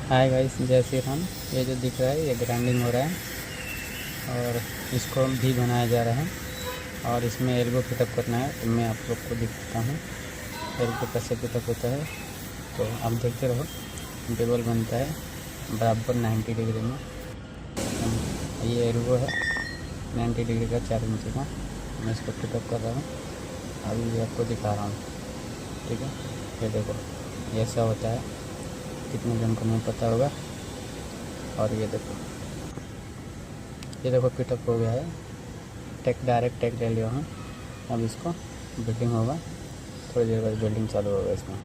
Hi guys, जय श्री राम। ये जो दिख रहा है ये ग्राइंडिंग हो रहा है और इसको भी बनाया जा रहा है और इसमें एल्बो फिटअप करना है। तो मैं आप लोग को दिखाता हूँ एल्बो कैसे फिटअप होता है। तो आप देखते रहो। टेबल बनता है बराबर 90 डिग्री में। ये एल्बो है 90 डिग्री का 4 इंच का। मैं इसको फिटअप कर रहा हूँ, अभी आपको दिखा रहा हूँ। ठीक है, ये देखो ऐसा होता है। कितने जन को नहीं पता होगा। और ये देखो पिटअप हो गया है। डायरेक्ट टेक ले लिया हूँ। अब इसको बिल्डिंग होगा, थोड़ी देर बाद बिल्डिंग चालू होगा इसमें।